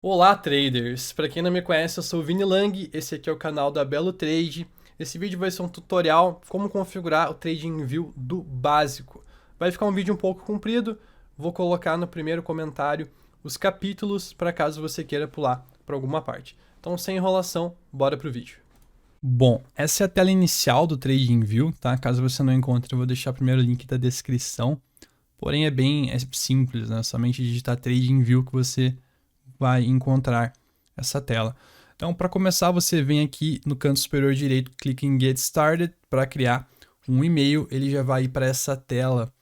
Olá, traders! Para quem não me conhece, eu sou o Vini Lang, esse aqui é o canal da Belo Trade. Esse vídeo vai ser um tutorial como configurar o TradingView do básico. Vai ficar um vídeo um pouco comprido, vou colocar no primeiro comentário os capítulos para caso você queira pular para alguma parte. Então, sem enrolação, bora pro vídeo. Bom, essa é a tela inicial do TradingView, tá? Caso você não encontre, eu vou deixar primeiro o link da descrição. Porém, é simples, né? Somente digitar TradingView que você vai encontrar essa tela. Então, para começar, você vem aqui no canto superior direito, clica em Get Started para criar um e-mail. Ele já vai ir para essa tela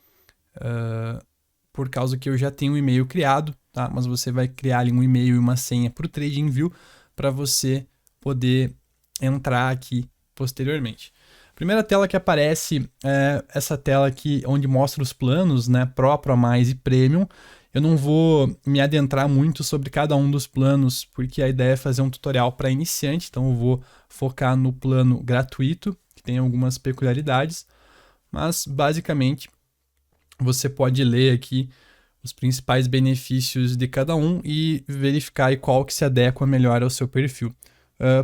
por causa que eu já tenho um e-mail criado, tá? Mas você vai criar ali um e-mail e uma senha para o TradingView para você poder entrar aqui posteriormente. A primeira tela que aparece é essa tela aqui onde mostra os planos, né, Pro, Pro Mais e Premium. Eu não vou me adentrar muito sobre cada um dos planos, porque a ideia é fazer um tutorial para iniciante, então eu vou focar no plano gratuito, que tem algumas peculiaridades, mas basicamente você pode ler aqui os principais benefícios de cada um e verificar qual que se adequa melhor ao seu perfil.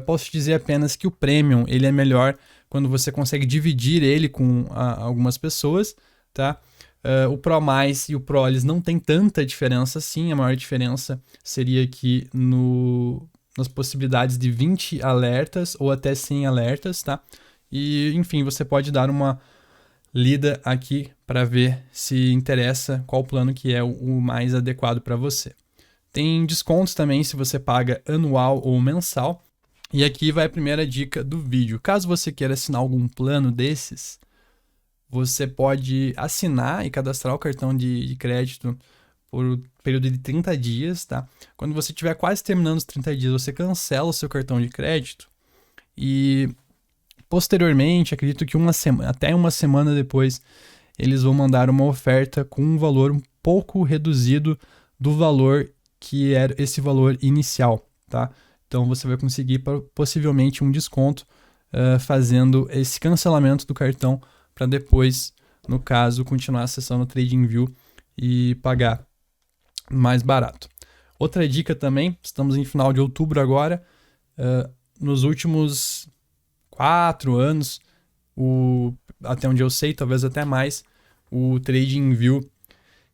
Posso dizer apenas que o Premium ele é melhor quando você consegue dividir ele com algumas pessoas, tá? O Pro Mais e o Pro eles não tem tanta diferença assim, a maior diferença seria aqui nas possibilidades de 20 alertas ou até 100 alertas, tá? E enfim, você pode dar uma lida aqui para ver se interessa qual plano que é o mais adequado para você. Tem descontos também se você paga anual ou mensal. E aqui vai a primeira dica do vídeo. Caso você queira assinar algum plano desses, você pode assinar e cadastrar o cartão de crédito por um período de 30 dias, tá? Quando você estiver quase terminando os 30 dias, você cancela o seu cartão de crédito e posteriormente, acredito que até uma semana depois, eles vão mandar uma oferta com um valor um pouco reduzido do valor que era esse valor inicial, tá? Então você vai conseguir possivelmente um desconto fazendo esse cancelamento do cartão para depois, no caso, continuar acessando o TradingView e pagar mais barato. Outra dica também, estamos em final de outubro agora, nos últimos 4 anos, até onde eu sei, talvez até mais, o TradingView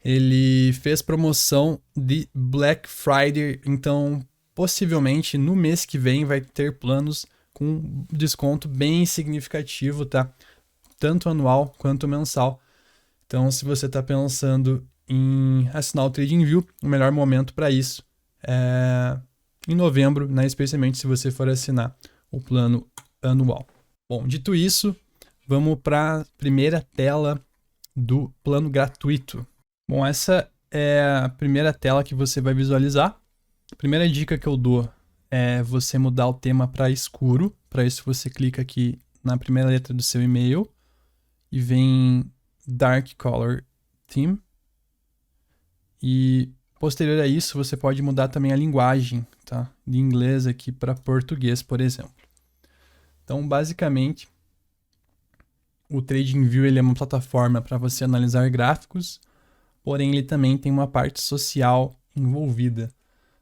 ele fez promoção de Black Friday, então possivelmente no mês que vem vai ter planos com desconto bem significativo, tá? Tanto anual quanto mensal. Então, se você está pensando em assinar o TradingView, o melhor momento para isso é em novembro, né? Especialmente se você for assinar o plano anual. Bom, dito isso, vamos para a primeira tela do plano gratuito. Bom, essa é a primeira tela que você vai visualizar. A primeira dica que eu dou é você mudar o tema para escuro. Para isso você clica aqui na primeira letra do seu e-mail e vem Dark Color Theme. E posterior a isso você pode mudar também a linguagem, tá? De inglês aqui para português, por exemplo. Então, basicamente, o TradingView ele é uma plataforma para você analisar gráficos, porém ele também tem uma parte social envolvida.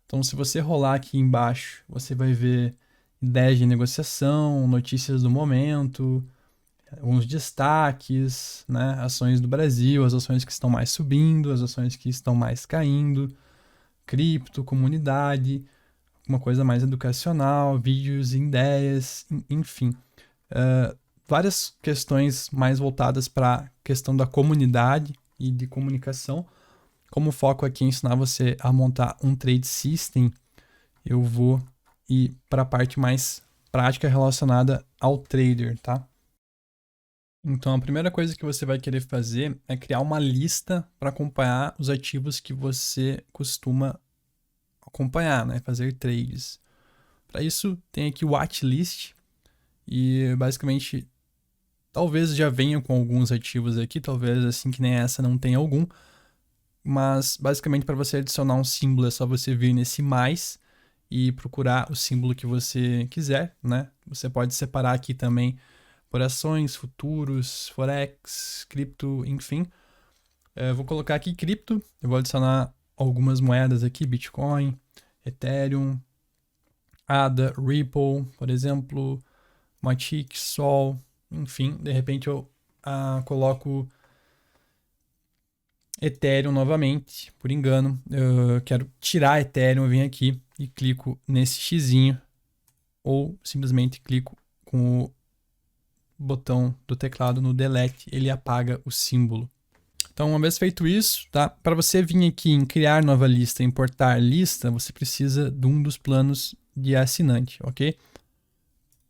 Então, se você rolar aqui embaixo, você vai ver ideias de negociação, notícias do momento, alguns destaques, né? Ações do Brasil, as ações que estão mais subindo, as ações que estão mais caindo, cripto, comunidade, uma coisa mais educacional, vídeos, ideias, enfim. Várias questões mais voltadas para a questão da comunidade e de comunicação. Como o foco aqui é ensinar você a montar um trade system, eu vou ir para a parte mais prática relacionada ao trader, tá? Então, a primeira coisa que você vai querer fazer é criar uma lista para acompanhar os ativos que você costuma acompanhar, né? Fazer trades. Para isso, tem aqui o watchlist e basicamente talvez já venha com alguns ativos aqui, talvez assim que nem essa não tenha algum, mas basicamente para você adicionar um símbolo é só você vir nesse mais e procurar o símbolo que você quiser, né? Você pode separar aqui também por ações, futuros, forex, cripto, enfim. Vou colocar aqui cripto, eu vou adicionar algumas moedas aqui, Bitcoin, Ethereum, ADA, Ripple, por exemplo, Matic, Sol, enfim, de repente eu coloco Ethereum novamente, por engano. Eu quero tirar Ethereum, eu venho aqui e clico nesse xizinho, ou simplesmente clico com o botão do teclado no delete, ele apaga o símbolo. Então, uma vez feito isso, tá? Para você vir aqui em criar nova lista, importar lista, você precisa de um dos planos de assinante, ok?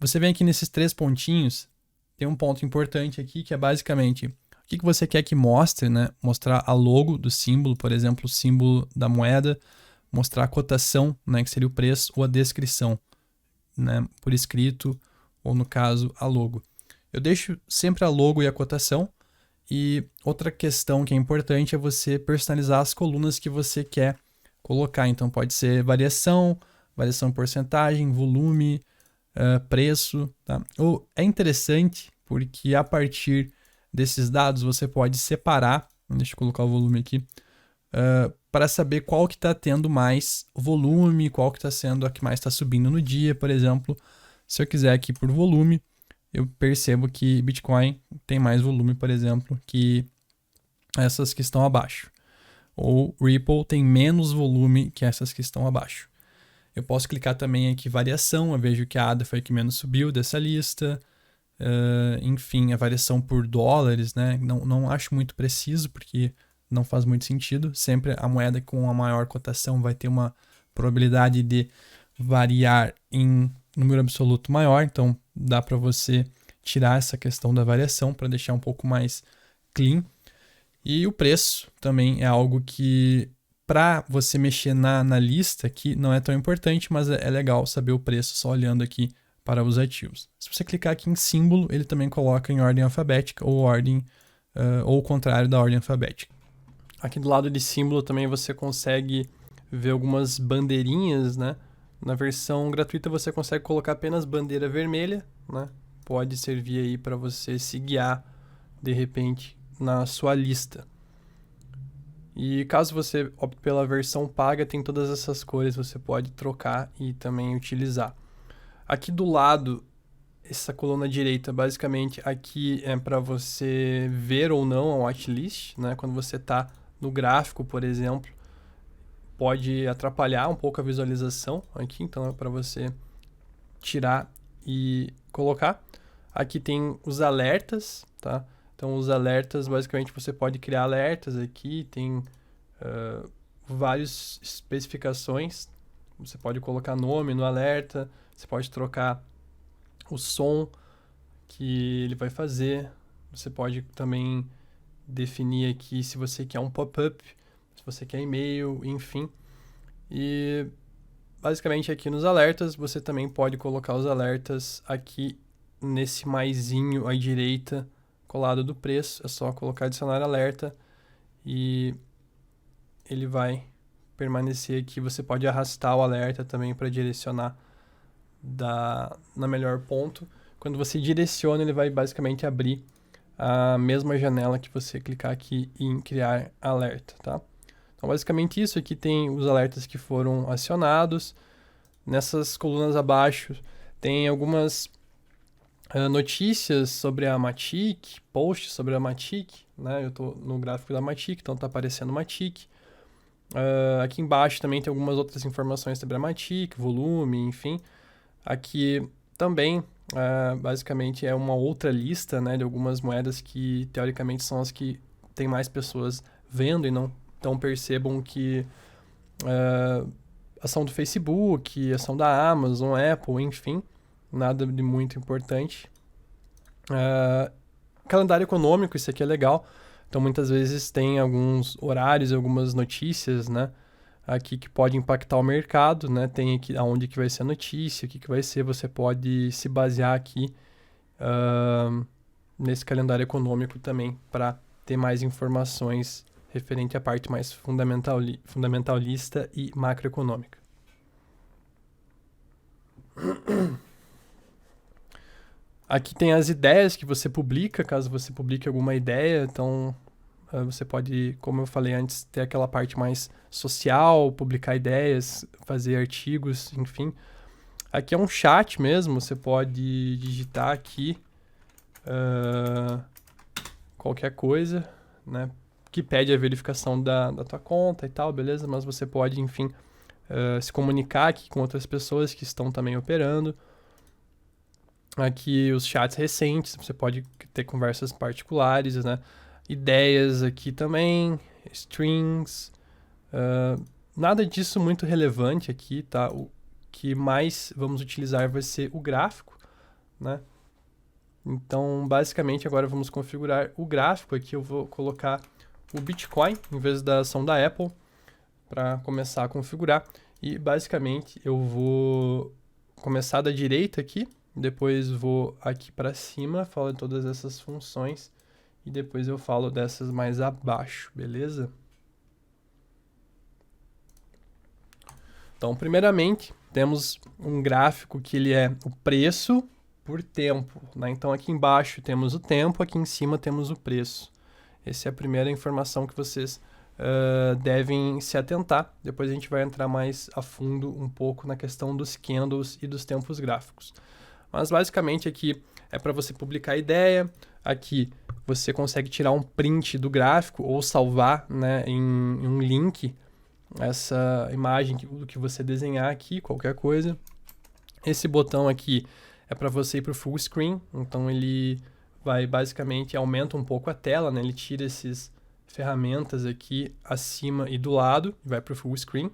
Você vem aqui nesses 3 pontinhos, tem um ponto importante aqui que é basicamente o que você quer que mostre, né? Mostrar a logo do símbolo, por exemplo, o símbolo da moeda, mostrar a cotação, né? Que seria o preço, ou a descrição, né? Por escrito, ou no caso, a logo. Eu deixo sempre a logo e a cotação. E outra questão que é importante é você personalizar as colunas que você quer colocar. Então pode ser variação porcentagem, volume, preço. Tá? É interessante porque a partir desses dados você pode separar, deixa eu colocar o volume aqui, para saber qual que está tendo mais volume, qual que está sendo a que mais está subindo no dia, por exemplo. Se eu quiser aqui por volume, eu percebo que Bitcoin tem mais volume, por exemplo, que essas que estão abaixo. Ou Ripple tem menos volume que essas que estão abaixo. Eu posso clicar também aqui variação, eu vejo que a ADA foi a que menos subiu dessa lista. Enfim, a variação por dólares, né? Não acho muito preciso, porque não faz muito sentido. Sempre a moeda com a maior cotação vai ter uma probabilidade de variar em número absoluto maior, então dá para você tirar essa questão da variação para deixar um pouco mais clean. E o preço também é algo que, para você mexer na lista aqui, não é tão importante, mas é legal saber o preço só olhando aqui para os ativos. Se você clicar aqui em símbolo, ele também coloca em ordem alfabética ou ou o contrário da ordem alfabética. Aqui do lado de símbolo também você consegue ver algumas bandeirinhas, né? Na versão gratuita você consegue colocar apenas bandeira vermelha, né? Pode servir aí para você se guiar de repente na sua lista. E caso você opte pela versão paga, tem todas essas cores, você pode trocar e também utilizar. Aqui do lado, essa coluna direita, basicamente aqui é para você ver ou não a watchlist, né? Quando você está no gráfico, por exemplo, pode atrapalhar um pouco a visualização aqui, então é para você tirar e colocar. Aqui tem os alertas, tá? Então os alertas, basicamente você pode criar alertas aqui, tem várias especificações, você pode colocar nome no alerta, você pode trocar o som que ele vai fazer, você pode também definir aqui se você quer um pop-up, se você quer e-mail, enfim. E basicamente aqui nos alertas, você também pode colocar os alertas aqui nesse maisinho à direita, colado do preço. É só colocar adicionar alerta e ele vai permanecer aqui. Você pode arrastar o alerta também para direcionar na melhor ponto. Quando você direciona, ele vai basicamente abrir a mesma janela que você clicar aqui em criar alerta, tá? Então, basicamente isso. Aqui tem os alertas que foram acionados. Nessas colunas abaixo tem algumas notícias sobre a Matic, posts sobre a Matic, né? Eu estou no gráfico da Matic, então está aparecendo Matic. Aqui embaixo também tem algumas outras informações sobre a Matic, volume, enfim. Aqui também, basicamente, é uma outra lista, né, de algumas moedas que, teoricamente, são as que tem mais pessoas vendo e não tão percebam que ação do Facebook, ação da Amazon, Apple, enfim, nada de muito importante. Calendário econômico, isso aqui é legal. Então, muitas vezes tem alguns horários, algumas notícias, né, aqui que pode impactar o mercado, né? Tem aqui aonde que vai ser a notícia, o que vai ser, você pode se basear aqui nesse calendário econômico também para ter mais informações referente à parte mais fundamentalista e macroeconômica. Aqui tem as ideias que você publica, caso você publique alguma ideia, então Você pode, como eu falei antes, ter aquela parte mais social, publicar ideias, fazer artigos, enfim. Aqui é um chat mesmo, você pode digitar aqui qualquer coisa, né, que pede a verificação da tua conta e tal, beleza? Mas você pode, enfim, se comunicar aqui com outras pessoas que estão também operando. Aqui os chats recentes, você pode ter conversas particulares, né? Ideias aqui também, strings, nada disso muito relevante aqui, tá? O que mais vamos utilizar vai ser o gráfico, né? Então, basicamente, agora vamos configurar o gráfico. Aqui eu vou colocar o Bitcoin em vez da ação da Apple para começar a configurar. E, basicamente, eu vou começar da direita aqui, depois vou aqui para cima, falo de todas essas funções e depois eu falo dessas mais abaixo, beleza? Então, primeiramente, temos um gráfico que ele é o preço por tempo, né? Então, aqui embaixo temos o tempo, aqui em cima temos o preço. Essa é a primeira informação que vocês devem se atentar. Depois a gente vai entrar mais a fundo um pouco na questão dos candles e dos tempos gráficos. Mas, basicamente, aqui é para você publicar a ideia. Aqui você consegue tirar um print do gráfico ou salvar, né, em um link essa imagem do que você desenhar aqui, qualquer coisa. Esse botão aqui é para você ir para o full screen, então ele vai basicamente aumenta um pouco a tela, né? Ele tira essas ferramentas aqui acima e do lado e vai para o full screen.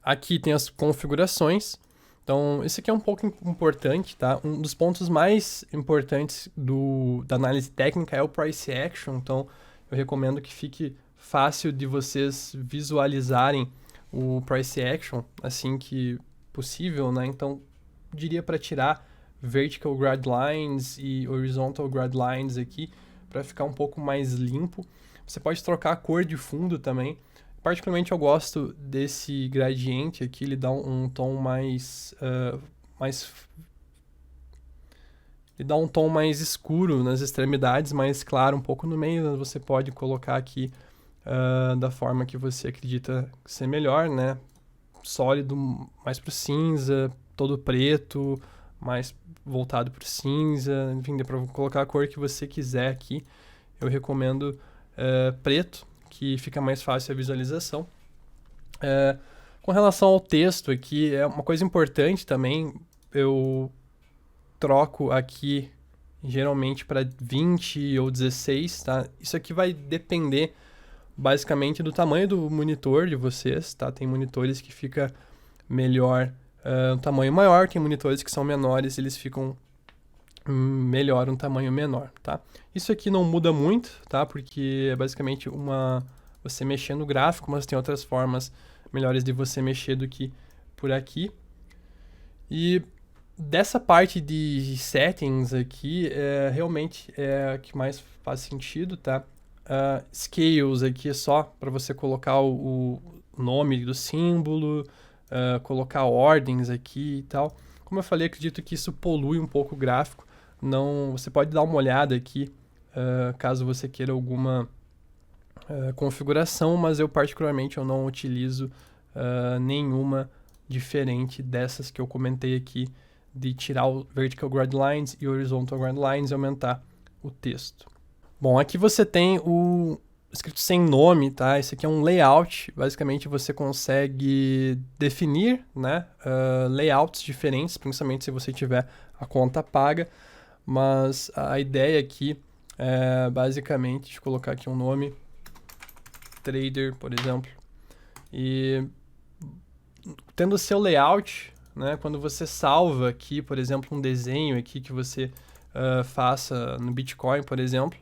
Aqui tem as configurações. Então, esse aqui é um pouco importante, tá? Um dos pontos mais importantes da análise técnica é o Price Action. Então, eu recomendo que fique fácil de vocês visualizarem o Price Action assim que possível, né? Então, diria para tirar Vertical Grad Lines e Horizontal Grad Lines aqui, para ficar um pouco mais limpo. Você pode trocar a cor de fundo também. Particularmente eu gosto desse gradiente aqui, ele dá um tom mais ele dá um tom mais escuro nas extremidades, mais claro um pouco no meio. Você pode colocar aqui da forma que você acredita ser melhor, né? Sólido, mais pro cinza, todo preto, mais voltado pro cinza, enfim, dá pra colocar a cor que você quiser aqui. Eu recomendo preto, que fica mais fácil a visualização. Com relação ao texto aqui, é uma coisa importante também, eu troco aqui geralmente para 20 ou 16, tá? Isso aqui vai depender basicamente do tamanho do monitor de vocês, tá? Tem monitores que fica melhor um tamanho maior, tem monitores que são menores, eles ficam melhor um tamanho menor, tá? Isso aqui não muda muito, tá? Porque é basicamente você mexer no gráfico, mas tem outras formas melhores de você mexer do que por aqui. E dessa parte de settings aqui, realmente é a que mais faz sentido, tá? Scales aqui é só para você colocar o nome do símbolo, colocar ordens aqui e tal. Como eu falei, acredito que isso polui um pouco o gráfico. Não, você pode dar uma olhada aqui, caso você queira alguma configuração, mas eu particularmente eu não utilizo nenhuma diferente dessas que eu comentei aqui, de tirar o Vertical Grad Lines e Horizontal Grad Lines e aumentar o texto. Bom, aqui você tem o escrito sem nome, tá? Esse aqui é um layout. Basicamente você consegue definir, né, layouts diferentes, principalmente se você tiver a conta paga. Mas a ideia aqui é basicamente, deixa eu colocar aqui um nome, Trader, por exemplo. E tendo o seu layout, né, quando você salva aqui, por exemplo, um desenho aqui que você faça no Bitcoin, por exemplo,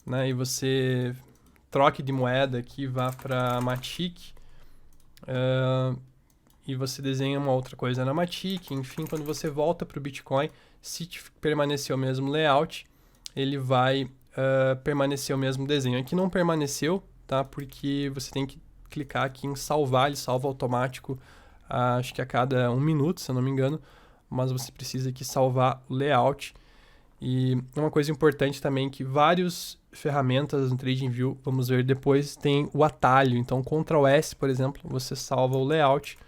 né, e você troque de moeda aqui, vá para Matic, e você desenha uma outra coisa na Matic, enfim, quando você volta para o Bitcoin, se permanecer o mesmo layout, ele vai permanecer o mesmo desenho. Aqui não permaneceu, tá? Porque você tem que clicar aqui em salvar, ele salva automático, acho que a cada 1 minuto, se eu não me engano, mas você precisa aqui salvar o layout. E uma coisa importante também que várias ferramentas no TradingView, vamos ver depois, tem o atalho. Então, Ctrl S, por exemplo, você salva o layout.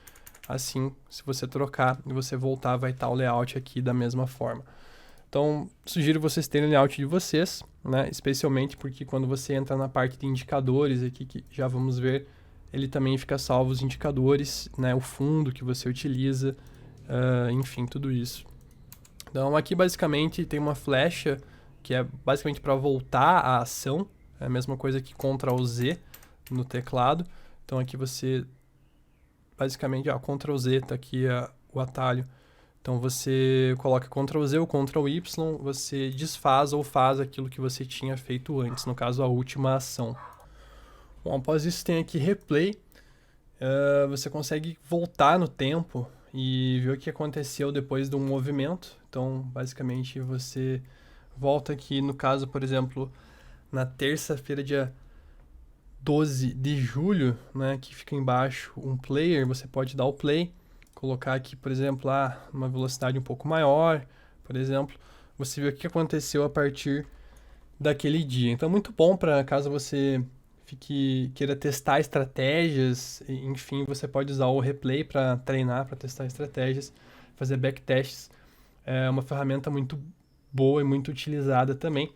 Assim, se você trocar e você voltar, vai estar o layout aqui da mesma forma. Então, sugiro vocês terem o layout de vocês, né? Especialmente porque quando você entra na parte de indicadores aqui, que já vamos ver, ele também fica salvo os indicadores, né? O fundo que você utiliza, enfim, tudo isso. Então, aqui basicamente tem uma flecha que é basicamente para voltar à ação, é a mesma coisa que Ctrl Z no teclado. Então, aqui você basicamente, Ctrl Z, tá aqui o atalho. Então você coloca Ctrl Z ou Ctrl Y, você desfaz ou faz aquilo que você tinha feito antes, no caso a última ação. Bom, após isso tem aqui Replay, você consegue voltar no tempo e ver o que aconteceu depois de um movimento. Então basicamente você volta aqui, no caso, por exemplo, na terça-feira, dia 12 de julho, né, que fica embaixo um player, você pode dar o play, colocar aqui, por exemplo, uma velocidade um pouco maior, por exemplo, você vê o que aconteceu a partir daquele dia. Então, muito bom para caso você queira testar estratégias, enfim, você pode usar o replay para treinar, para testar estratégias, fazer backtests. É uma ferramenta muito boa e muito utilizada também.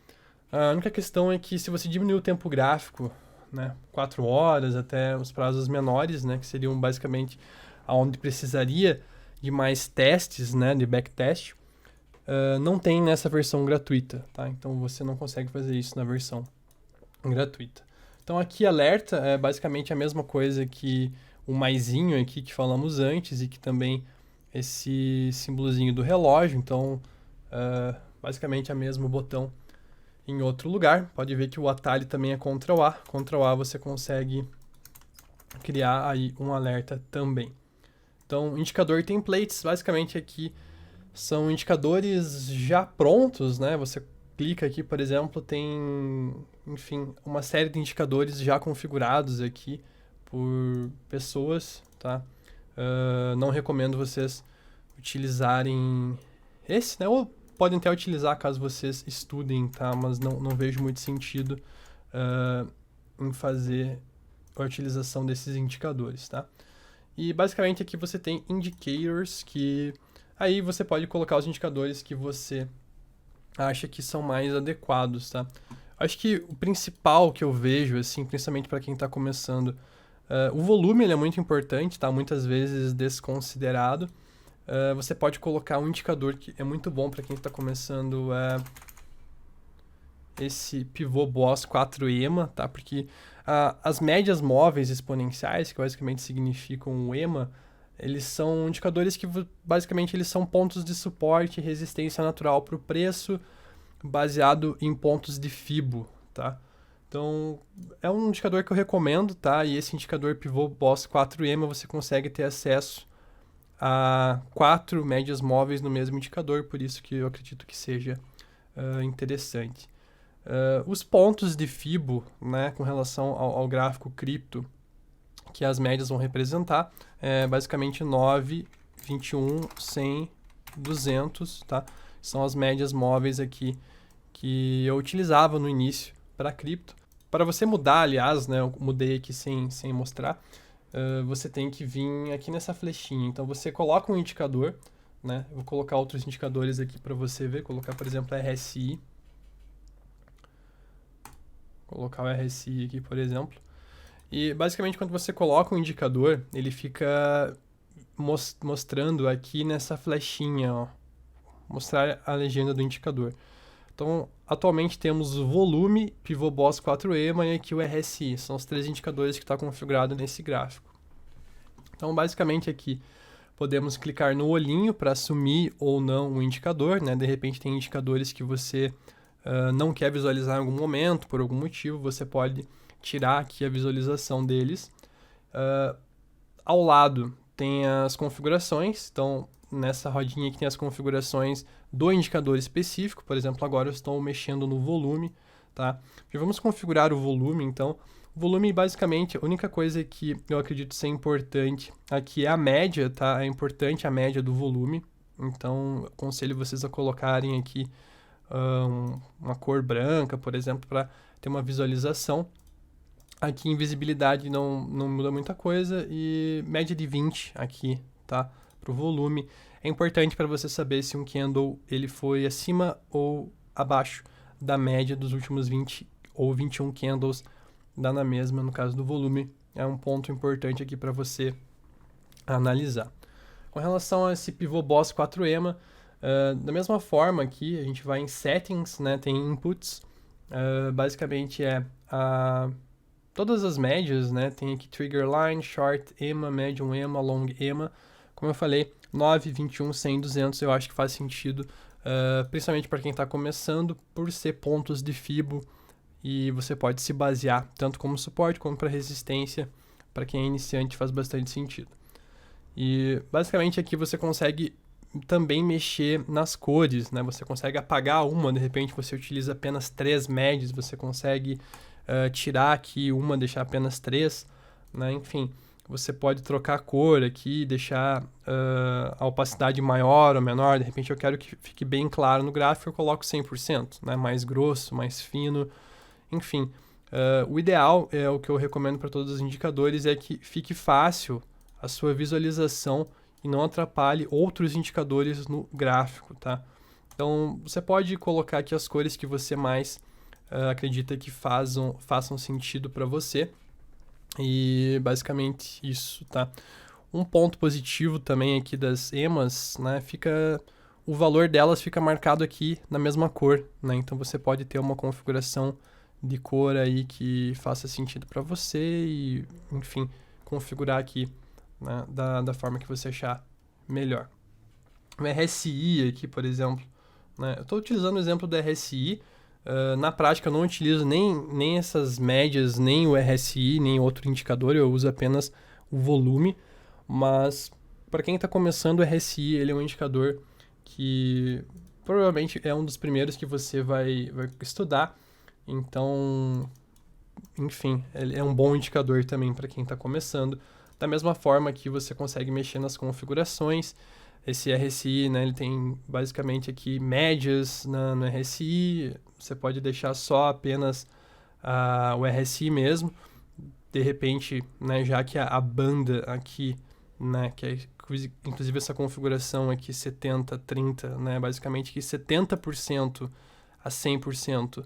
A única questão é que se você diminuir o tempo gráfico, né, 4 horas até os prazos menores, né, que seriam basicamente onde precisaria de mais testes, né, de backtest, não tem nessa versão gratuita, tá? Então você não consegue fazer isso na versão gratuita. Então aqui alerta é basicamente a mesma coisa que o maisinho aqui que falamos antes e que também esse símbolozinho do relógio. Então basicamente é o mesmo botão em outro lugar. Pode ver que o atalho também é Ctrl A. Ctrl A você consegue criar aí um alerta também. Então, indicador templates, basicamente aqui são indicadores já prontos, né? Você clica aqui, por exemplo, tem, enfim, uma série de indicadores já configurados aqui por pessoas, tá? Não recomendo vocês utilizarem esse, né? Ou podem até utilizar caso vocês estudem, tá? Mas não vejo muito sentido em fazer a utilização desses indicadores, tá? E basicamente aqui você tem indicators, que aí você pode colocar os indicadores que você acha que são mais adequados, tá? Acho que o principal que eu vejo, assim, principalmente para quem está começando, o volume ele é muito importante, tá? Muitas vezes desconsiderado. Você pode colocar um indicador que é muito bom para quem está começando, esse pivô boss 4 EMA, tá? Porque as médias móveis exponenciais, que basicamente significam o EMA, eles são indicadores que basicamente eles são pontos de suporte e resistência natural para o preço, baseado em pontos de Fibo, tá? Então, é um indicador que eu recomendo, tá? E esse indicador pivô boss 4 EMA você consegue ter acesso a 4 médias móveis no mesmo indicador, por isso que eu acredito que seja interessante. Os pontos de Fibo, né, com relação ao gráfico cripto, que as médias vão representar, basicamente 9, 21, 100, 200, tá? São as médias móveis aqui que eu utilizava no início para cripto. Para você mudar, aliás, né, eu mudei aqui sem mostrar, você tem que vir aqui nessa flechinha. Então você coloca um indicador, né? Eu vou colocar outros indicadores aqui para você ver, colocar, por exemplo, RSI. Colocar o RSI aqui, por exemplo. E basicamente quando você coloca um indicador, ele fica mostrando aqui nessa flechinha, ó, mostrar a legenda do indicador. Então, atualmente temos o volume, pivô boss 4 EMA e aqui o RSI. São os 3 indicadores que está configurado nesse gráfico. Então, basicamente aqui podemos clicar no olhinho para assumir ou não o indicador, né? De repente tem indicadores que você não quer visualizar em algum momento, por algum motivo, você pode tirar aqui a visualização deles. Ao lado tem as configurações, então nessa rodinha aqui tem as configurações do indicador específico. Por exemplo, agora eu estou mexendo no volume, tá? Já vamos configurar o volume, então. O volume, basicamente, a única coisa que eu acredito ser importante aqui é a média, tá? É importante a média do volume, então aconselho vocês a colocarem aqui uma cor branca, por exemplo, para ter uma visualização. Aqui em visibilidade não muda muita coisa e média de 20 aqui, tá? Para o volume. É importante para você saber se um candle ele foi acima ou abaixo da média dos últimos 20 ou 21 candles, dá na mesma no caso do volume. É um ponto importante aqui para você analisar. Com relação a esse pivô boss 4EMA, da mesma forma aqui, a gente vai em settings, né, tem inputs, basicamente todas as médias, né, tem aqui trigger line, short EMA, medium EMA, long EMA, como eu falei, 9, 21, 100, 200 eu acho que faz sentido, principalmente para quem está começando, por ser pontos de Fibo, e você pode se basear tanto como suporte como para resistência, para quem é iniciante faz bastante sentido. E basicamente aqui você consegue também mexer nas cores, né? Você consegue apagar uma, de repente você utiliza apenas 3 médias, você consegue tirar aqui uma, deixar apenas 3, né? Enfim, você pode trocar a cor aqui, deixar a opacidade maior ou menor, de repente eu quero que fique bem claro no gráfico, eu coloco 100%, né? Mais grosso, mais fino, enfim. O ideal, o que eu recomendo para todos os indicadores, é que fique fácil a sua visualização e não atrapalhe outros indicadores no gráfico, tá? Então, você pode colocar aqui as cores que você mais acredita que façam sentido para você. E basicamente isso, tá? Um ponto positivo também aqui das EMAs, né? O valor delas fica marcado aqui na mesma cor, né? Então, você pode ter uma configuração de cor aí que faça sentido para você e, enfim, configurar aqui, né, da forma que você achar melhor. O RSI aqui, por exemplo, né, eu estou utilizando o exemplo do RSI, na prática eu não utilizo nem essas médias, nem o RSI, nem outro indicador, eu uso apenas o volume, mas para quem está começando, o RSI ele é um indicador que provavelmente é um dos primeiros que você vai estudar, então, enfim, ele é um bom indicador também para quem está começando. Da mesma forma que você consegue mexer nas configurações, esse RSI, né, ele tem basicamente aqui médias no RSI, você pode deixar só apenas o RSI mesmo, de repente, né, já que a banda aqui, né, que é inclusive essa configuração aqui 70-30, né, basicamente que 70% a 100%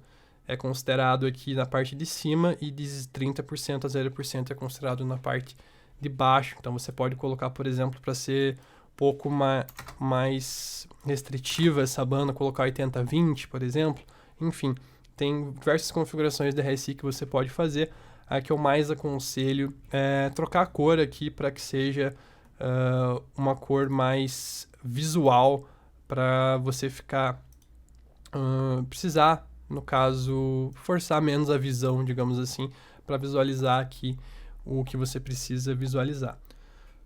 é considerado aqui na parte de cima e de 30% a 0% é considerado na parte de baixo. Então você pode colocar, por exemplo, para ser um pouco mais restritiva essa banda, colocar 80-20, por exemplo. Enfim, tem diversas configurações de RSI que você pode fazer. A que eu mais aconselho é trocar a cor aqui para que seja uma cor mais visual, para você precisar, no caso, forçar menos a visão, digamos assim, para visualizar aqui o que você precisa visualizar.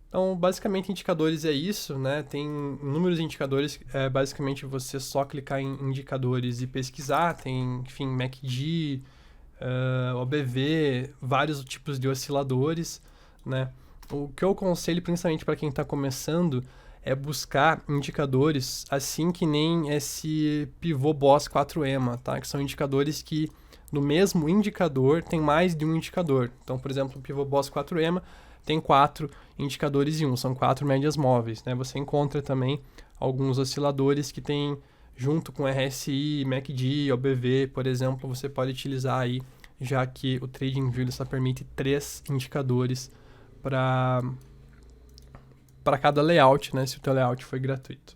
Então, basicamente, indicadores é isso, né? Tem inúmeros indicadores, basicamente você só clicar em indicadores e pesquisar, tem, enfim, MACD, OBV, vários tipos de osciladores, né? O que eu aconselho, principalmente para quem está começando, é buscar indicadores assim que nem esse pivô boss 4EMA, tá? Que são indicadores que no mesmo indicador tem mais de um indicador. Então, por exemplo, o pivô boss 4EMA tem 4 indicadores em um, são 4 médias móveis, né? Você encontra também alguns osciladores que tem junto com RSI, MACD, OBV, por exemplo, você pode utilizar aí, já que o TradingView só permite 3 indicadores para cada layout, né, se o teu layout foi gratuito.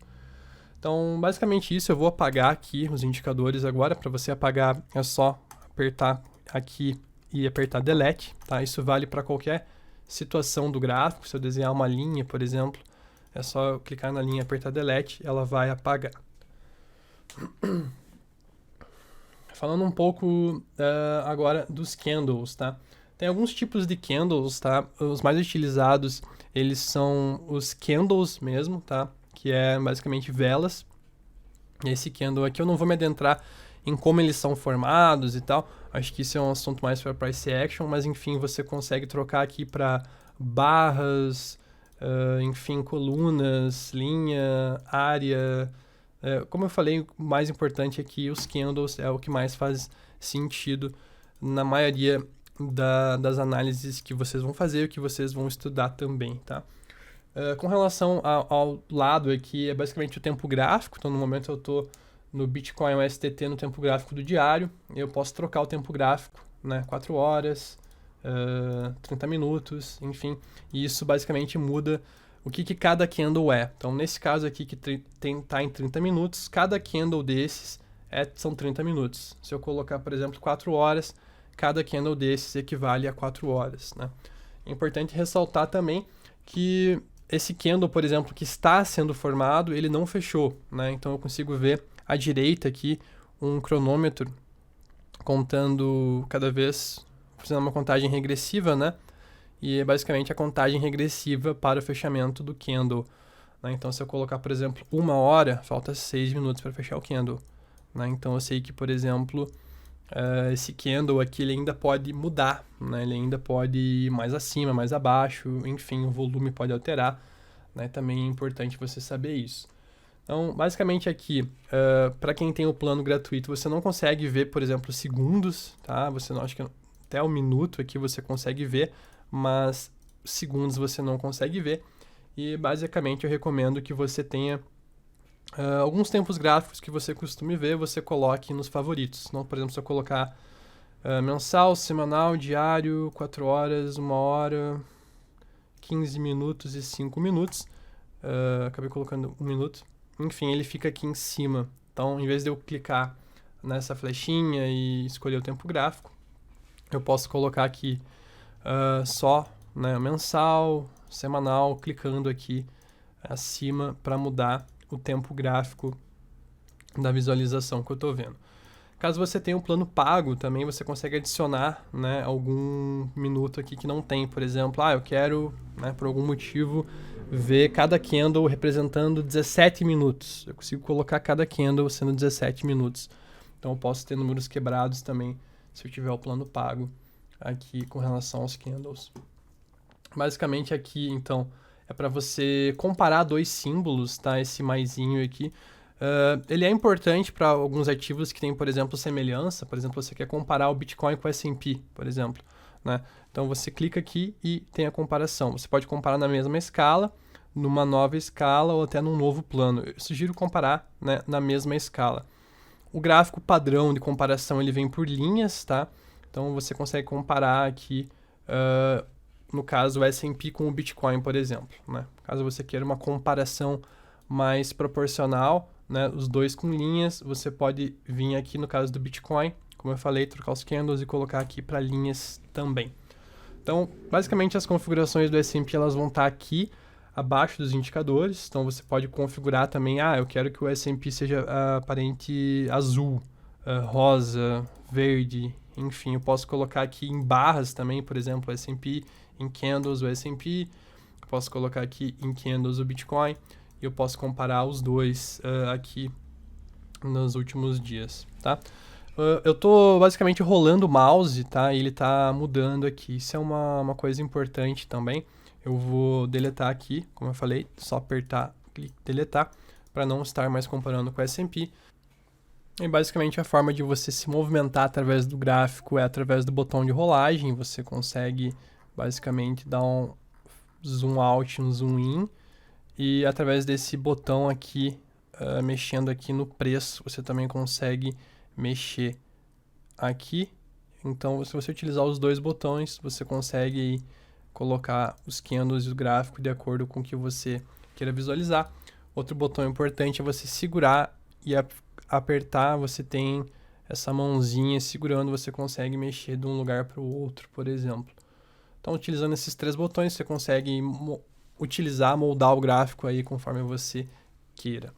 Então, basicamente isso, eu vou apagar aqui os indicadores agora. Para você apagar, é só apertar aqui e apertar Delete, tá? Isso vale para qualquer situação do gráfico. Se eu desenhar uma linha, por exemplo, é só eu clicar na linha e apertar Delete, ela vai apagar. Falando um pouco agora dos candles, tá? Tem alguns tipos de candles, tá? Os mais utilizados, eles são os candles mesmo, tá? Que é basicamente velas. Esse candle aqui eu não vou me adentrar em como eles são formados e tal. Acho que isso é um assunto mais para price action, mas enfim, você consegue trocar aqui para barras, enfim, colunas, linha, área, Como eu falei, o mais importante é que os candles é o que mais faz sentido na maioria das análises que vocês vão fazer, o que vocês vão estudar também, tá? Com relação ao lado aqui, é basicamente o tempo gráfico. Então, no momento eu estou no Bitcoin USDT no tempo gráfico do diário. Eu posso trocar o tempo gráfico, né? 4 horas, 30 minutos, enfim. E isso basicamente muda o que cada candle é. Então, nesse caso aqui que tá em 30 minutos, cada candle desses são 30 minutos. Se eu colocar, por exemplo, 4 horas, cada candle desses equivale a 4 horas, né? É importante ressaltar também que esse candle, por exemplo, que está sendo formado, ele não fechou, né? Então eu consigo ver à direita aqui um cronômetro contando cada vez, fazendo uma contagem regressiva, né? E é basicamente a contagem regressiva para o fechamento do candle, né? Então se eu colocar, por exemplo, 1 hora, falta 6 minutos para fechar o candle, né? Então eu sei que, por exemplo, esse candle aqui ele ainda pode mudar, né? Ele ainda pode ir mais acima, mais abaixo, enfim, o volume pode alterar, né? Também é importante você saber isso. Então, basicamente aqui, para quem tem o plano gratuito, você não consegue ver, por exemplo, segundos, tá? Você não, acho que até o minuto aqui você consegue ver, mas segundos você não consegue ver. E basicamente eu recomendo que você tenha alguns tempos gráficos que você costume ver, você coloque nos favoritos. Então, por exemplo, se eu colocar mensal, semanal, diário, 4 horas, 1 hora, 15 minutos e 5 minutos. Acabei colocando 1 minuto. Enfim, ele fica aqui em cima. Então, em vez de eu clicar nessa flechinha e escolher o tempo gráfico, eu posso colocar aqui só, né, mensal, semanal, clicando aqui acima para mudar o tempo gráfico da visualização que eu estou vendo. Caso você tenha um plano pago, também você consegue adicionar, né, algum minuto aqui que não tem. Por exemplo, eu quero, né, por algum motivo, ver cada candle representando 17 minutos. Eu consigo colocar cada candle sendo 17 minutos. Então eu posso ter números quebrados também, se eu tiver o plano pago aqui com relação aos candles. Basicamente aqui, então, é para você comparar dois símbolos, tá? Esse maisinho aqui. Ele é importante para alguns ativos que têm, por exemplo, semelhança. Por exemplo, você quer comparar o Bitcoin com o S&P, por exemplo, né? Então você clica aqui e tem a comparação. Você pode comparar na mesma escala, numa nova escala ou até num novo plano. Eu sugiro comparar, né, na mesma escala. O gráfico padrão de comparação ele vem por linhas, tá? Então você consegue comparar aqui, no caso, o S&P com o Bitcoin, por exemplo, né? Caso você queira uma comparação mais proporcional, né, os dois com linhas, você pode vir aqui no caso do Bitcoin, como eu falei, trocar os candles e colocar aqui para linhas também. Então, basicamente as configurações do S&P elas vão estar aqui abaixo dos indicadores. Então você pode configurar também, eu quero que o S&P seja aparente azul, rosa, verde, enfim, eu posso colocar aqui em barras também, por exemplo, o S&P, em candles o S&P, eu posso colocar aqui em candles o Bitcoin, e eu posso comparar os dois aqui nos últimos dias, tá? Eu tô basicamente rolando o mouse, tá? E ele tá mudando aqui. Isso é uma coisa importante também. Eu vou deletar aqui, como eu falei, só apertar, clique deletar, para não estar mais comparando com o S&P. E basicamente a forma de você se movimentar através do gráfico é através do botão de rolagem. Você consegue basicamente dar um zoom out, um zoom in. E através desse botão aqui, mexendo aqui no preço, você também consegue mexer aqui. Então, se você utilizar os dois botões, você consegue colocar os candles e o gráfico de acordo com o que você queira visualizar. Outro botão importante é você segurar e apertar. Você tem essa mãozinha segurando, você consegue mexer de um lugar para o outro, por exemplo. Então, utilizando esses 3 botões, você consegue moldar o gráfico aí conforme você queira.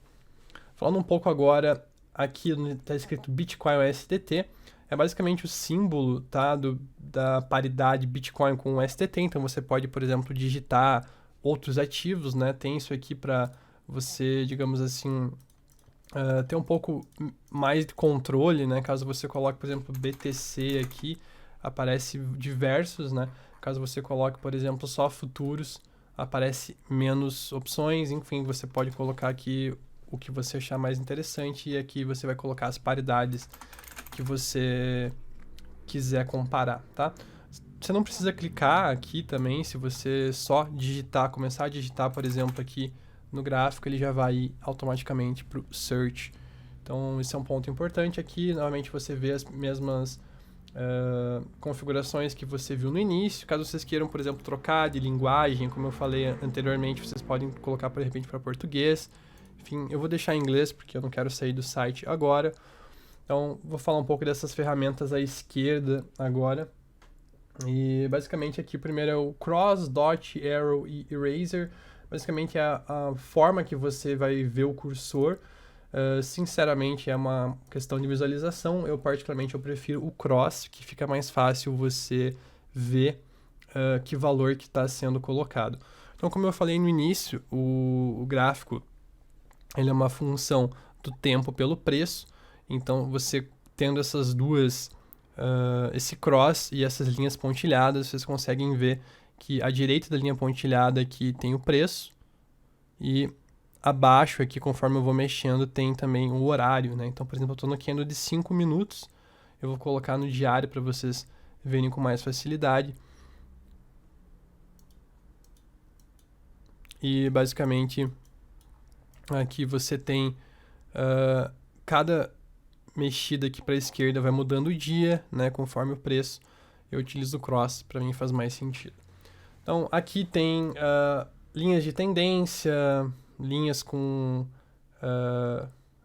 Falando um pouco agora, aqui está escrito Bitcoin USDT, é basicamente o símbolo, tá, da paridade Bitcoin com o USDT. Então você pode, por exemplo, digitar outros ativos, né? Tem isso aqui para você, digamos assim, ter um pouco mais de controle, né? Caso você coloque, por exemplo, BTC aqui, aparece diversos, né? Caso você coloque, por exemplo, só futuros, aparece menos opções. Enfim, você pode colocar aqui o que você achar mais interessante, e aqui você vai colocar as paridades que você quiser comparar, tá? Você não precisa clicar aqui também, se você só digitar, começar a digitar, por exemplo, aqui no gráfico, ele já vai ir automaticamente para o Search. Então, esse é um ponto importante aqui. Novamente, você vê as mesmas configurações que você viu no início. Caso vocês queiram, por exemplo, trocar de linguagem, como eu falei anteriormente, vocês podem colocar, de repente, para português. Enfim, eu vou deixar em inglês, porque eu não quero sair do site agora. Então, vou falar um pouco dessas ferramentas à esquerda agora. E, basicamente, aqui o primeiro é o Cross, Dot, Arrow e Eraser. Basicamente, é a forma que você vai ver o cursor. Sinceramente, é uma questão de visualização. Eu, particularmente, eu prefiro o Cross, que fica mais fácil você ver que valor que está sendo colocado. Então, como eu falei no início, o gráfico ele é uma função do tempo pelo preço. Então, você tendo essas duas, esse cross e essas linhas pontilhadas, vocês conseguem ver que à direita da linha pontilhada aqui tem o preço e abaixo aqui, conforme eu vou mexendo, tem também o horário, né? Então, por exemplo, eu estou no candle de 5 minutos, eu vou colocar no diário para vocês verem com mais facilidade. E, basicamente, aqui você tem cada mexida aqui para a esquerda vai mudando o dia, né, conforme o preço. Eu utilizo o cross, para mim faz mais sentido. Então, aqui tem linhas de tendência, linhas com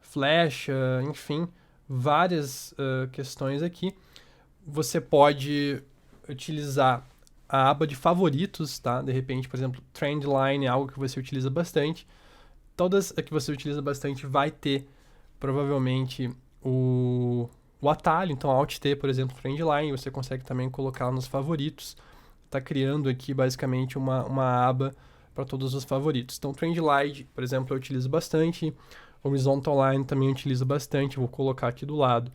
flecha, enfim, várias questões aqui. Você pode utilizar a aba de favoritos, tá? De repente, por exemplo, Trendline é algo que você utiliza bastante. Todas as que você utiliza bastante vai ter, provavelmente, o atalho. Então, Alt-T, por exemplo, Trendline, você consegue também colocar nos favoritos. Está criando aqui, basicamente, uma aba para todos os favoritos. Então, Trendline, por exemplo, eu utilizo bastante. Horizontal Line também eu utilizo bastante. Vou colocar aqui do lado,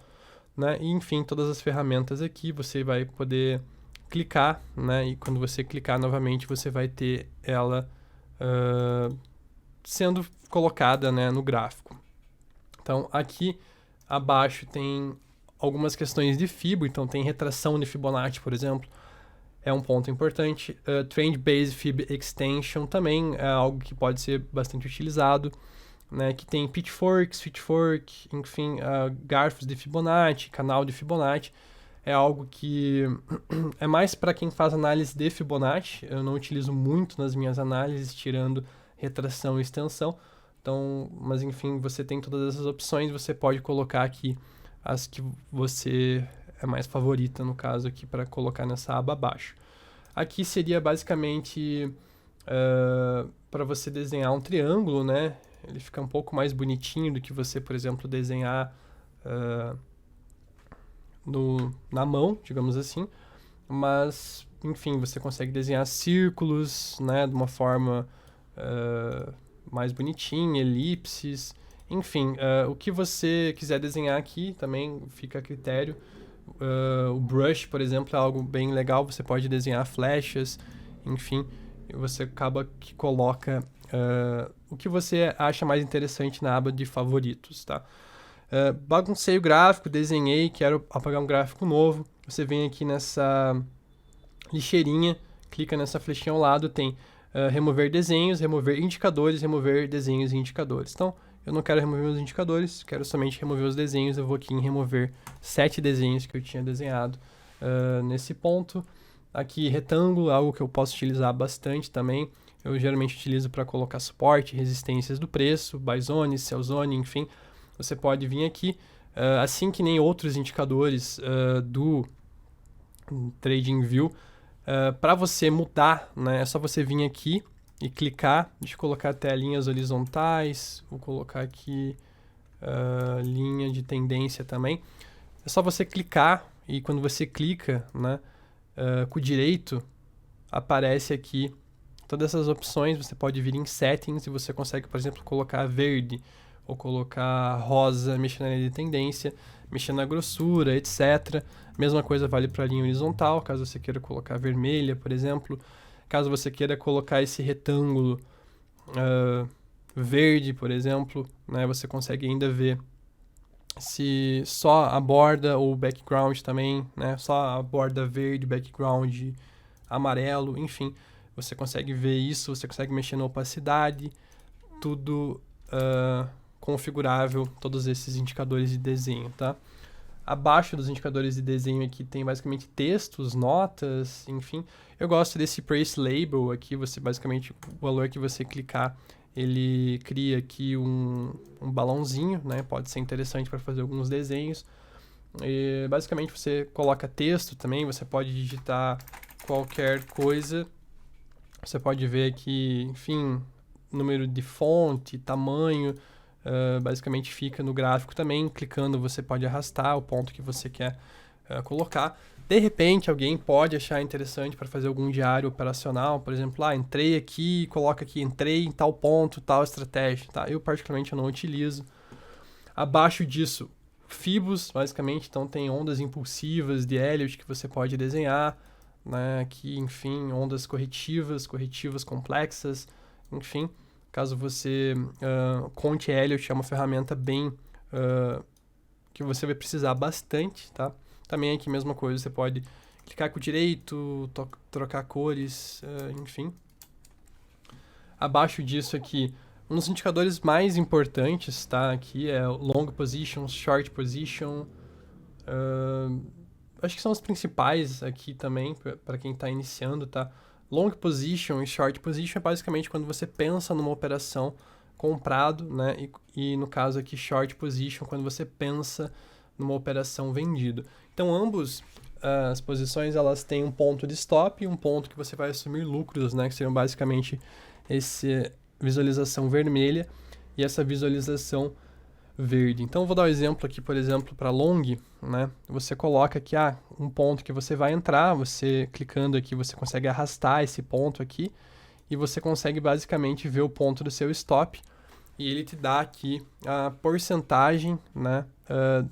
né? E, enfim, todas as ferramentas aqui, você vai poder clicar, né? E quando você clicar novamente, você vai ter ela sendo colocada, né, no gráfico. Então, aqui abaixo tem algumas questões de Fibo, então tem retração de Fibonacci, por exemplo, é um ponto importante. Trend Based Fib Extension também é algo que pode ser bastante utilizado, né, que tem Pitchfork, enfim, garfos de Fibonacci, canal de Fibonacci. É algo que é mais para quem faz análise de Fibonacci. Eu não utilizo muito nas minhas análises, tirando retração e extensão. Então, mas enfim, você tem todas essas opções, você pode colocar aqui as que você é mais favorita, no caso aqui, para colocar nessa aba abaixo. Aqui seria basicamente para você desenhar um triângulo, né? Ele fica um pouco mais bonitinho do que você, por exemplo, desenhar na mão, digamos assim. Mas, enfim, você consegue desenhar círculos, né, de uma forma mais bonitinha, elipses, enfim, o que você quiser desenhar aqui também fica a critério. O brush, por exemplo, é algo bem legal, você pode desenhar flechas, enfim, e você acaba que coloca o que você acha mais interessante na aba de favoritos, tá? Baguncei o gráfico, desenhei, quero apagar um gráfico novo, você vem aqui nessa lixeirinha, clica nessa flechinha ao lado, tem remover desenhos, remover indicadores, remover desenhos e indicadores. Então, eu não quero remover os indicadores, quero somente remover os desenhos. Eu vou aqui em remover 7 desenhos que eu tinha desenhado nesse ponto. Aqui, retângulo, algo que eu posso utilizar bastante também. Eu geralmente utilizo para colocar suporte, resistências do preço, buy zone, sell zone, enfim. Você pode vir aqui, assim que nem outros indicadores do TradingView, para você mudar, né, é só você vir aqui e clicar. Deixa eu colocar até linhas horizontais, vou colocar aqui linha de tendência também. É só você clicar e quando você clica, né, com o direito, aparece aqui todas essas opções. Você pode vir em Settings e você consegue, por exemplo, colocar verde ou colocar rosa, mexer na linha de tendência, mexer na grossura, etc. Mesma coisa vale para a linha horizontal, caso você queira colocar vermelha, por exemplo. Caso você queira colocar esse retângulo verde, por exemplo, né? Você consegue ainda ver se só a borda ou o background também, né? Só a borda verde, background amarelo, enfim. Você consegue ver isso, você consegue mexer na opacidade, tudo configurável, todos esses indicadores de desenho, tá? Abaixo dos indicadores de desenho aqui tem basicamente textos, notas, enfim. Eu gosto desse Price Label aqui, você basicamente, o valor que você clicar, ele cria aqui um balãozinho, né? Pode ser interessante para fazer alguns desenhos. E, basicamente você coloca texto também, você pode digitar qualquer coisa. Você pode ver aqui, enfim, número de fonte, tamanho, basicamente fica no gráfico também. Clicando você pode arrastar o ponto que você quer colocar. De repente, alguém pode achar interessante para fazer algum diário operacional, por exemplo, entrei aqui, coloca aqui, entrei em tal ponto, tal estratégia, tá? Eu particularmente não utilizo. Abaixo disso, Fibos, basicamente, então tem ondas impulsivas de Elliott que você pode desenhar, né? Aqui, enfim, ondas corretivas complexas, enfim. Caso você conte Elliott, é uma ferramenta bem que você vai precisar bastante, tá? Também aqui mesma coisa, você pode clicar com o direito, trocar cores, enfim. Abaixo disso aqui, um dos indicadores mais importantes, tá? Aqui é o long position, short position. Acho que são os principais aqui também, para quem está iniciando, tá? Long position e short position é basicamente quando você pensa numa operação comprado, né? E no caso aqui, short position, quando você pensa numa operação vendido. Então, ambos as posições, elas têm um ponto de stop e um ponto que você vai assumir lucros, né? Que seriam basicamente essa visualização vermelha e essa visualização verde. Então, eu vou dar um exemplo aqui, por exemplo, para long, né? Você coloca aqui, um ponto que você vai entrar, você clicando aqui, você consegue arrastar esse ponto aqui e você consegue basicamente ver o ponto do seu stop e ele te dá aqui a porcentagem, né?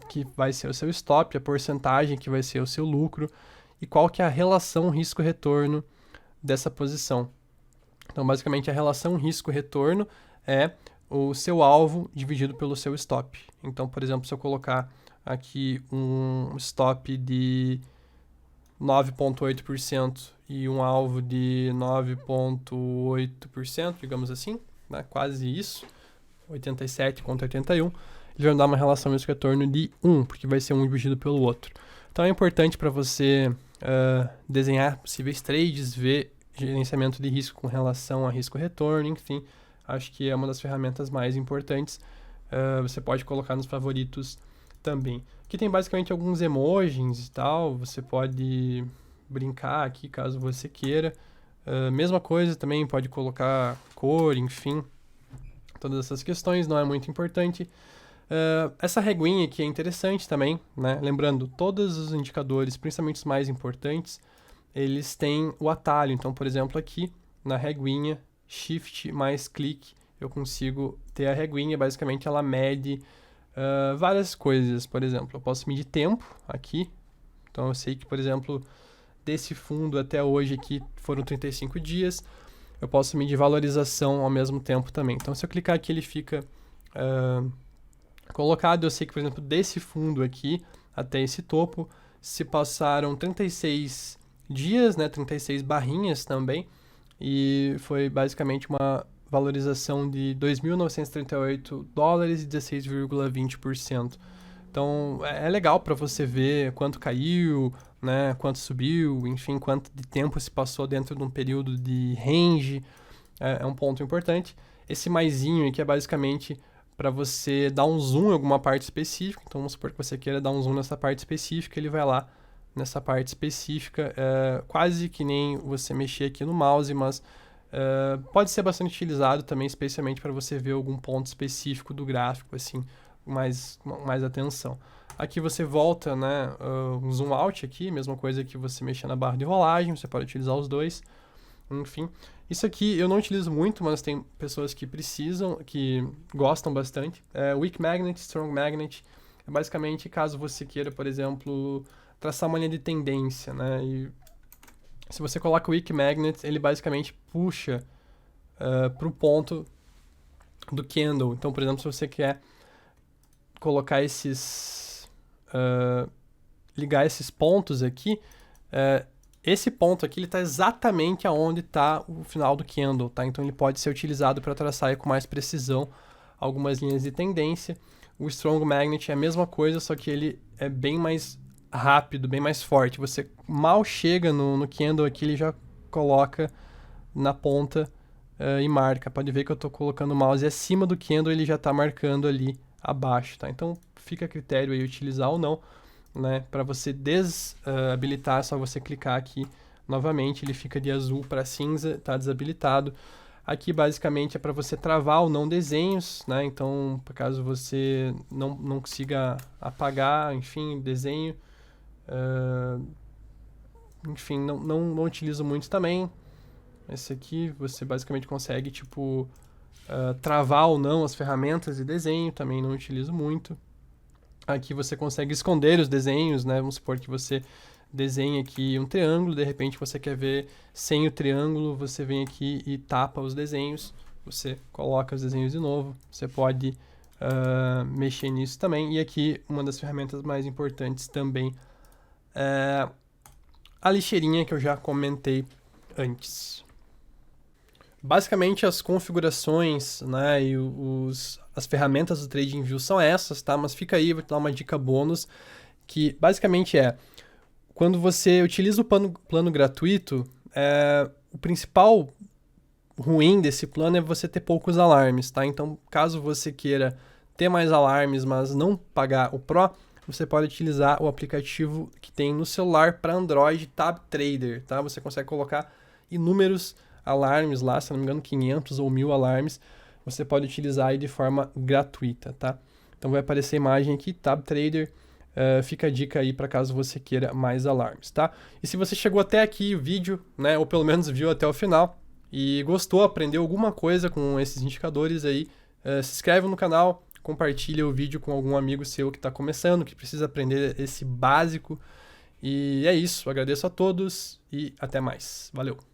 Que vai ser o seu stop, a porcentagem que vai ser o seu lucro e qual que é a relação risco-retorno dessa posição. Então, basicamente, a relação risco-retorno é o seu alvo dividido pelo seu stop. Então, por exemplo, se eu colocar aqui um stop de 9,8% e um alvo de 9,8%, digamos assim, né? Quase isso, 87 contra 81, ele vai dar uma relação risco-retorno de 1, porque vai ser um dividido pelo outro. Então, é importante para você desenhar possíveis trades, ver gerenciamento de risco com relação a risco-retorno, enfim, acho que é uma das ferramentas mais importantes. Você pode colocar nos favoritos também. Aqui tem basicamente alguns emojis e tal, você pode brincar aqui caso você queira. Mesma coisa também, pode colocar cor, enfim, todas essas questões, não é muito importante. Essa reguinha aqui é interessante também, né? Lembrando, todos os indicadores, principalmente os mais importantes, eles têm o atalho. Então, por exemplo, aqui na reguinha, Shift mais clique, eu consigo ter a reguinha. Basicamente, ela mede várias coisas. Por exemplo, eu posso medir tempo aqui. Então, eu sei que, por exemplo, desse fundo até hoje aqui foram 35 dias. Eu posso medir valorização ao mesmo tempo também. Então, se eu clicar aqui, ele fica colocado. Eu sei que, por exemplo, desse fundo aqui até esse topo, se passaram 36 dias, né, 36 barrinhas também, e foi basicamente uma valorização de 2.938 dólares e 16,20%. Então, é legal para você ver quanto caiu, né, quanto subiu, enfim, quanto de tempo se passou dentro de um período de range, é um ponto importante. Esse maisinho aqui é basicamente para você dar um zoom em alguma parte específica. Então, vamos supor que você queira dar um zoom nessa parte específica, ele vai lá nessa parte específica, quase que nem você mexer aqui no mouse, mas pode ser bastante utilizado também, especialmente para você ver algum ponto específico do gráfico, assim, mais atenção. Aqui você volta, né, um zoom out aqui, mesma coisa que você mexer na barra de rolagem, você pode utilizar os dois, enfim. Isso aqui eu não utilizo muito, mas tem pessoas que precisam, que gostam bastante. Weak Magnet, Strong Magnet, é basicamente caso você queira, por exemplo, traçar uma linha de tendência, né? E se você coloca o Weak Magnet, ele basicamente puxa para o ponto do candle. Então, por exemplo, se você quer colocar ligar esses pontos aqui, esse ponto aqui ele está exatamente aonde está o final do candle, tá? Então ele pode ser utilizado para traçar com mais precisão algumas linhas de tendência. O Strong Magnet é a mesma coisa, só que ele é bem mais rápido, bem mais forte. Você mal chega no candle aqui, ele já coloca na ponta e marca. Pode ver que eu estou colocando o mouse acima do candle, ele já está marcando ali abaixo, tá? Então fica a critério aí utilizar ou não, né? Para você desabilitar, é só você clicar aqui novamente, ele fica de azul para cinza, está desabilitado. Aqui basicamente é para você travar ou não desenhos, né? Então, caso você não consiga apagar, enfim, desenho, enfim, não utilizo muito também. Esse aqui você basicamente consegue, tipo, travar ou não as ferramentas de desenho, também não utilizo muito. Aqui você consegue esconder os desenhos, né? Vamos supor que você desenha aqui um triângulo, de repente você quer ver sem o triângulo, você vem aqui e tapa os desenhos, você coloca os desenhos de novo, você pode mexer nisso também. E aqui uma das ferramentas mais importantes também é a lixeirinha que eu já comentei antes. Basicamente as configurações, né, e as ferramentas do TradingView são essas, tá? Mas fica aí, vou te dar uma dica bônus, que basicamente quando você utiliza o plano gratuito, o principal ruim desse plano é você ter poucos alarmes, tá? Então, caso você queira ter mais alarmes, mas não pagar o Pro, você pode utilizar o aplicativo que tem no celular para Android, TabTrader, tá? Você consegue colocar inúmeros alarmes lá, se não me engano 500 ou 1000 alarmes, você pode utilizar aí de forma gratuita, tá? Então vai aparecer a imagem aqui, TabTrader, fica a dica aí para caso você queira mais alarmes, tá? E se você chegou até aqui o vídeo, né, ou pelo menos viu até o final e gostou, aprendeu alguma coisa com esses indicadores aí, se inscreve no canal, compartilha o vídeo com algum amigo seu que está começando, que precisa aprender esse básico. E é isso, agradeço a todos e até mais. Valeu!